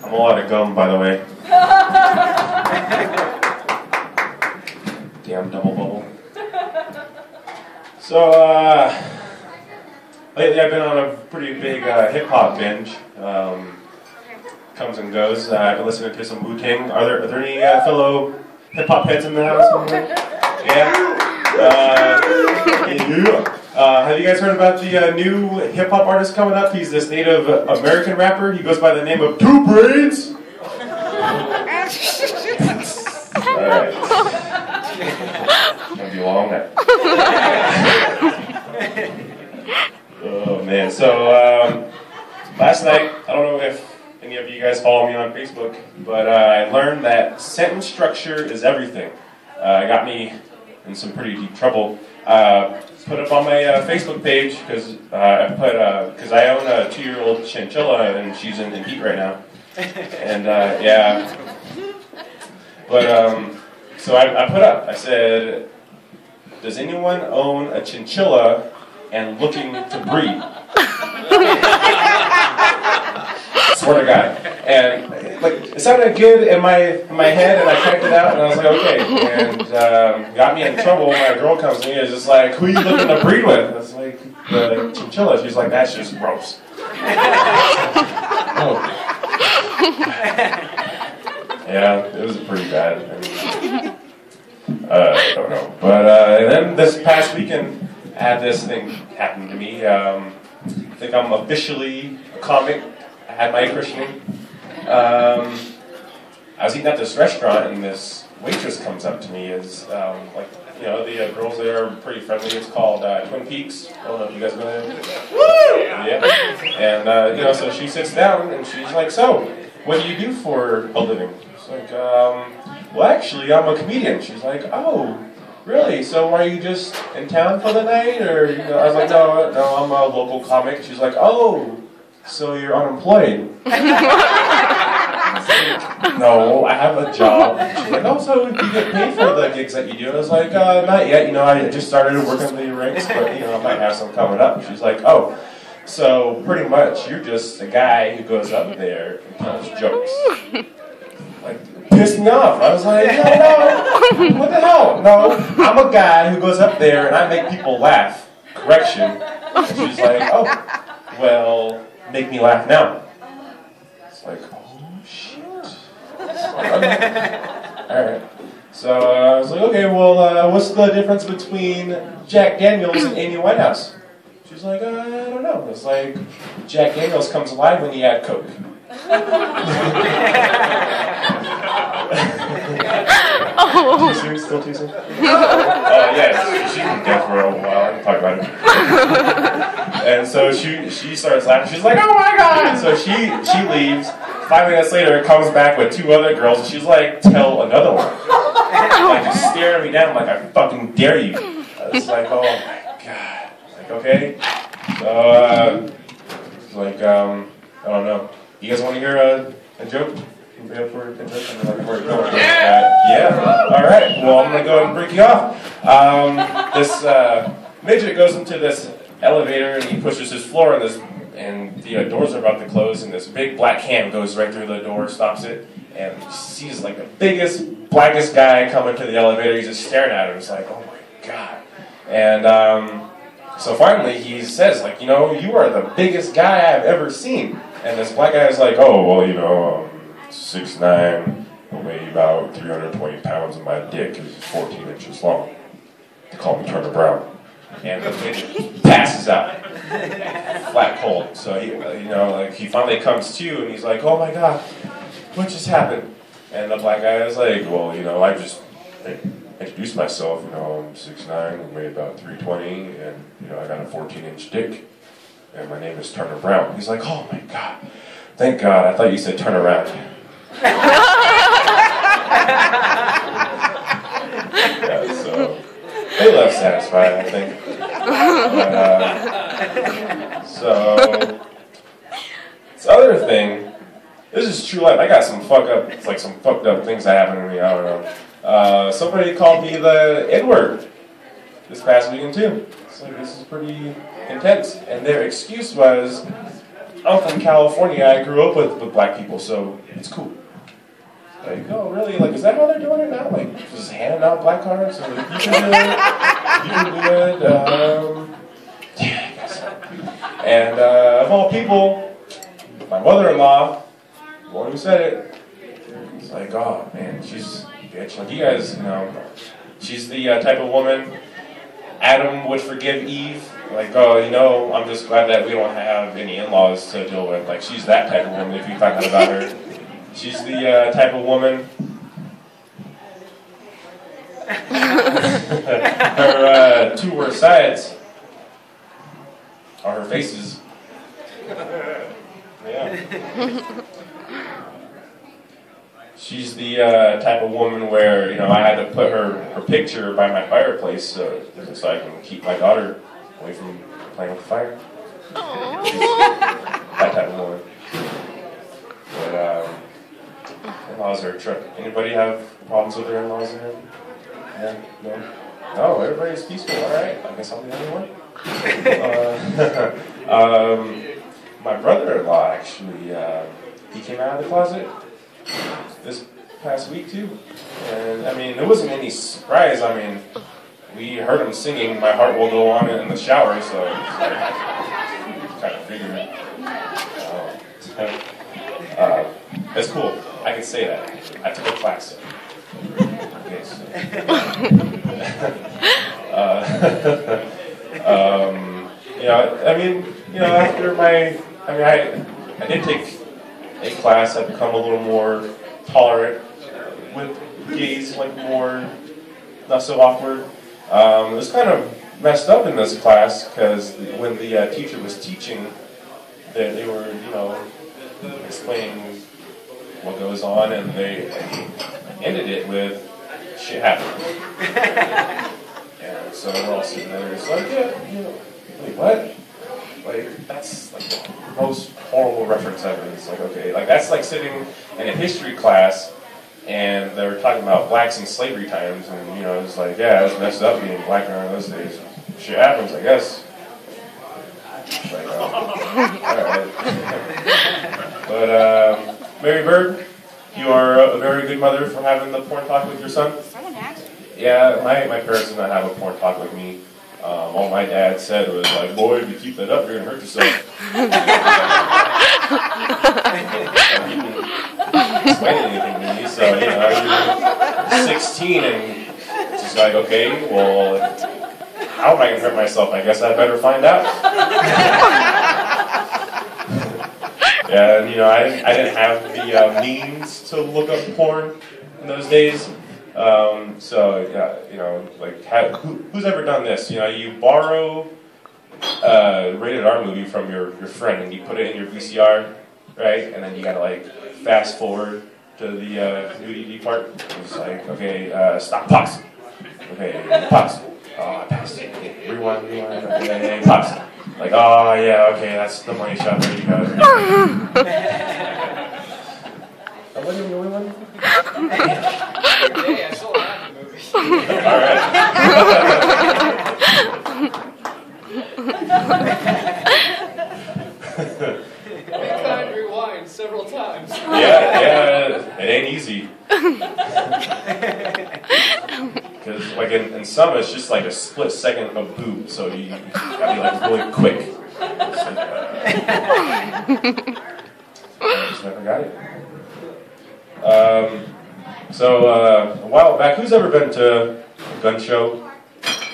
I'm all out of gum, by the way. Damn double bubble. So, lately I've been on a pretty big hip-hop binge. Comes and goes. I've been listening to some Wu-Tang. Are there any fellow hip-hop heads in the house? Yeah? Have you guys heard about the new hip-hop artist coming up? He's this Native American rapper. He goes by the name of Two Braids. Alright. It's gonna be a long night. Oh man, so last night, I don't know if any of you guys follow me on Facebook, but I learned that sentence structure is everything. It got me in some pretty deep trouble. Put up on my Facebook page because I own a 2-year-old chinchilla and she's in heat right now. And yeah, but so I put up. I said, "Does anyone own a chinchilla and looking to breed?" Swear to God. And like it sounded good in my head, and I typed it out, and I was like, okay. And got me in trouble. My girl comes to me and is just like, "Who are you looking to breed with?" I was like, "The chinchilla." She's like, "That's just gross." Oh. Yeah, it was pretty bad. I don't know. But and then this past weekend, I had this thing happen to me. I think I'm officially a comic. I had my christening. I was eating at this restaurant, and this waitress comes up to me. Is like, you know, the girls there are pretty friendly. It's called Twin Peaks. I don't know if you guys know that. Woo! Yeah. And you know, so she sits down, and she's like, "So, what do you do for a living?" It's like, "Well, actually, I'm a comedian." She's like, "Oh, really? So are you just in town for the night?" Or, you know, I was like, no, I'm a local comic." She's like, "Oh, so you're unemployed?" "No, I have a job." She's like, "Oh, so do you get paid for the gigs that you do?" And I was like, "Not yet. You know, I just started working the ranks, but, you know, I might have some coming up." She's like, "Oh, so pretty much you're just a guy who goes up there and tells jokes." Like, pissed me off. I was like, no, what the hell? No, I'm a guy who goes up there and I make people laugh. Correction. And she's like, "Oh, well, make me laugh now." It's like, oh, shit. Alright. So I was like, "Okay, well, what's the difference between Jack Daniels and Amy Winehouse?" She's like, "I don't know." It's like, Jack Daniels comes alive when you add Coke. Too soon? Still too soon? Yes, she's been dead for a while. I can talk about it. And so she starts laughing. She's like, "Oh my God!" So she leaves. 5 minutes later, comes back with 2 other girls, and she's like, "Tell another one." Like, just staring me down like, "I fucking dare you." I was like, oh my God. Like, okay. So, like, I don't know. You guys want to hear a joke? Yeah. All right. Well, I'm gonna go ahead and break you off. This midget goes into this elevator and he pushes his floor and the doors are about to close, and this big black hand goes right through the door, stops it, and he sees like the biggest, blackest guy come into the elevator. He's just staring at him. It's like, oh my God. And so finally he says, like, "You know, you are the biggest guy I've ever seen." And this black guy is like, "Oh, well, you know, 6'9", I weigh about 320 pounds, and my dick is 14 inches long. They call me Turner Brown." And the midget passes out, flat cold. So he, you know, like, he finally comes to, and he's like, "Oh my God, what just happened?" And the black guy is like, "Well, you know, I just introduced myself. You know, I'm 6'9", I weigh about 320, and, you know, I got a 14-inch dick, and my name is Turner Brown." He's like, "Oh my God, thank God, I thought you said turn around." Yeah, so they left satisfied, I think. So this other thing, this is true life. I got some fucked up things that happened to me. I don't know. Somebody called me the N-word this past weekend too. So this is pretty intense, and their excuse was, I'm from California. I grew up with black people, so it's cool. Like, oh, really? Like, is that how they're doing it now? Like, just handing out black cards? Like, you can do it. You can do it. Yeah, I guess so. And of all people, my mother-in-law, the one who said it, it's like, oh, man, she's a bitch. Like, you guys, she's the type of woman Adam would forgive Eve. Like, oh, I'm just glad that we don't have any in-laws to deal with. Like, she's that type of woman if you find out about her. She's the type of woman. Her two worst sides are her faces. Yeah. She's the type of woman where, I had to put her picture by my fireplace so I can keep my daughter away from playing with the fire. That type of woman. But, in-laws are a trip. Anybody have problems with their in-laws in here? Yeah? No? No, everybody's peaceful. Alright, I guess I'm the only one. My brother-in-law, actually, he came out of the closet this past week, too. And, it wasn't any surprise. We heard him singing My Heart Will Go On in the shower, so kind of figured it. It's cool. I can say that. I took a class. Okay, so. After I did take a class. I've become a little more tolerant with gays, like more, not so awkward. It was kind of messed up in this class because when the teacher was teaching, they were, explaining what goes on, and they ended it with shit happened. And so we're all sitting there, it's like, wait, what? Like, that's like the most horrible reference ever. It's like, okay, like that's like sitting in a history class and they were talking about blacks in slavery times, and it's like, yeah, it's messed up being black around those days. Shit happens, I guess. Like, alright. But, Mary Bird, you are a very good mother for having the porn talk with your son. Someone has it. Yeah, my parents did not have a porn talk with me. All my dad said was like, boy, if you keep that up, you're going to hurt yourself. He didn't explain anything to me, so, you're 16 and it's just like, okay, well, how am I going to hurt myself? I guess I better find out. Yeah, and, I didn't have the means to look up porn in those days. Who's ever done this? You borrow a rated R movie from your friend and you put it in your VCR, right? And then you gotta fast forward to the nudity part. It's like, okay, stop, pause. Okay, pause. Oh, I passed it. Okay, rewind. Okay, pause. Like, oh yeah, okay, that's the money shot. There you go. Am I the only one? Hey, I saw that movie. Alright. I tried to rewind several times. Yeah, it ain't easy. Because, in some, it's just like a split second of boob, so you gotta be really quick. It's like, I just never got it. A while back, who's ever been to a gun show?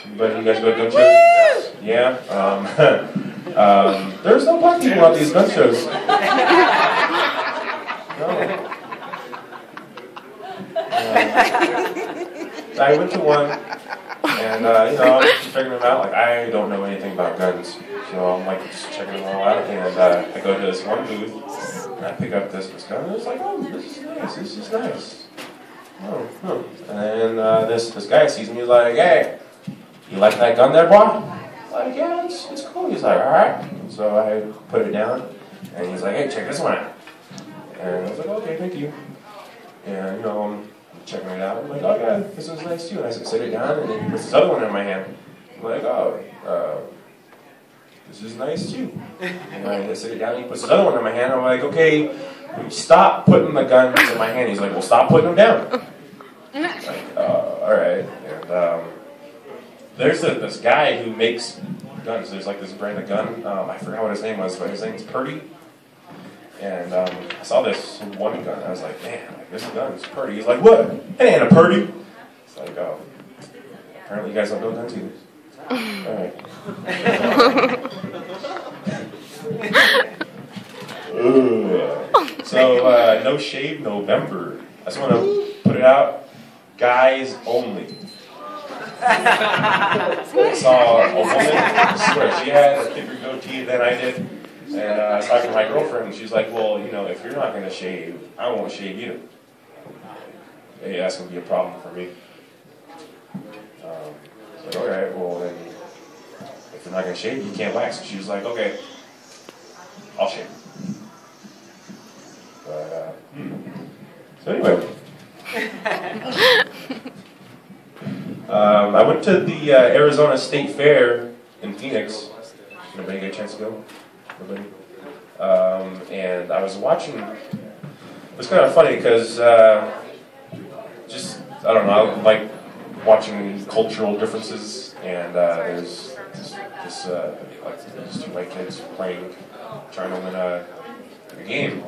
Anybody, you guys go to gun shows? Yeah. There's no black people at these gun shows. No. I went to one, and I'm figuring them out. Like, I don't know anything about guns, so I'm just checking them all out. And I go to this one booth, and I pick up this gun, and it's like, oh, this is nice. Oh, huh. And then this guy sees me, he's like, hey, you like that gun there, boy? I'm like, yeah, it's cool. He's like, all right. So I put it down, and he's like, hey, check this one out. And I was like, okay, thank you. And, I'm checking it out. I'm like, oh, yeah, this one's nice, too. And I sit it down, and then he puts this other one in my hand. I'm like, oh, this is nice too. And I sit it down, he puts his other one in my hand, I'm like, okay, stop putting the guns in my hand. He's like, well, stop putting them down. Like, alright. And there's this guy who makes guns. There's like this brand of gun. I forgot what his name was, but his name's Purdy. And I saw this one gun. I was like, man, like, this gun is Purdy. He's like, what? It ain't a Purdy. It's like, oh, apparently you guys don't know guns either. Alright. So, No Shave November. I just want to put it out. Guys only. I saw a woman, I swear, she had a thicker goatee than I did. And I was talking to my girlfriend, and she's like, well, you know, if you're not going to shave, I won't shave either. Hey, that's going to be a problem for me. So, alright, well then, if you're not going to shave, you can't wax. So she was like, okay, I'll shave. But, so anyway. I went to the Arizona State Fair in Phoenix. Nobody get a chance to go? Nobody? And I was watching, it was kind of funny because just, I don't know, I like watching cultural differences, and there's these two white kids trying to win a game,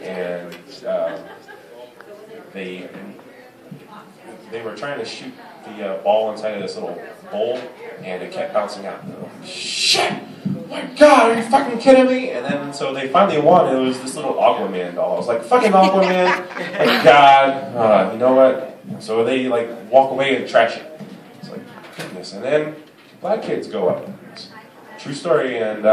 and they were trying to shoot the ball inside of this little bowl, and it kept bouncing out. And they're like, shit! Oh my God, are you fucking kidding me? And then, so they finally won. It was this little Aquaman doll. I was like, fucking Aquaman! My God! You know what? So they, like, walk away and trash it. It's like, goodness. And then, black kids go up. True story, and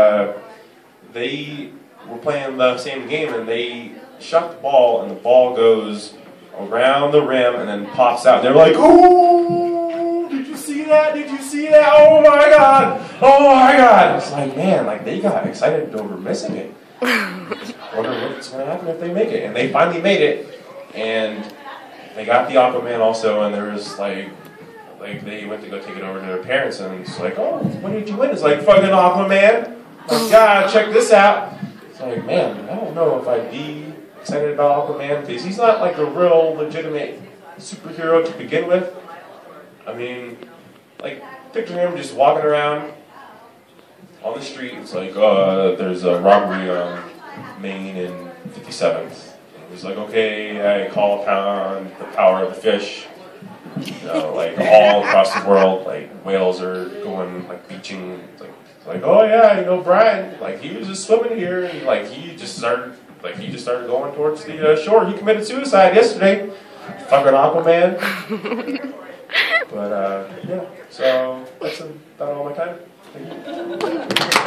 they were playing the same game, and they shot the ball, and the ball goes around the rim and then pops out. They're like, ooh, did you see that? Did you see that? Oh my God! Oh my God! It's like, man, like they got excited over missing it. Wonder what's going to happen if they make it. And they finally made it, and they got the Aquaman also, and there was like they went to go take it over to their parents, and it's like, oh, what did you win? It's like, fucking Aquaman! Like, God, check this out! It's like, man, I don't know if I'd be excited about Aquaman, because he's not like a real legitimate superhero to begin with. I mean, like, picture him just walking around on the street. It's like, there's a robbery on Main and 57th. And he's like, okay, I call upon the power of the fish. You know, like all across the world, like whales are going, like beaching. It's like, oh yeah, you know, Brian, like he was just swimming here, and like he just started going towards the shore. He committed suicide yesterday. Fucking Aquaman. But, yeah, so that's about all my time. Thank you.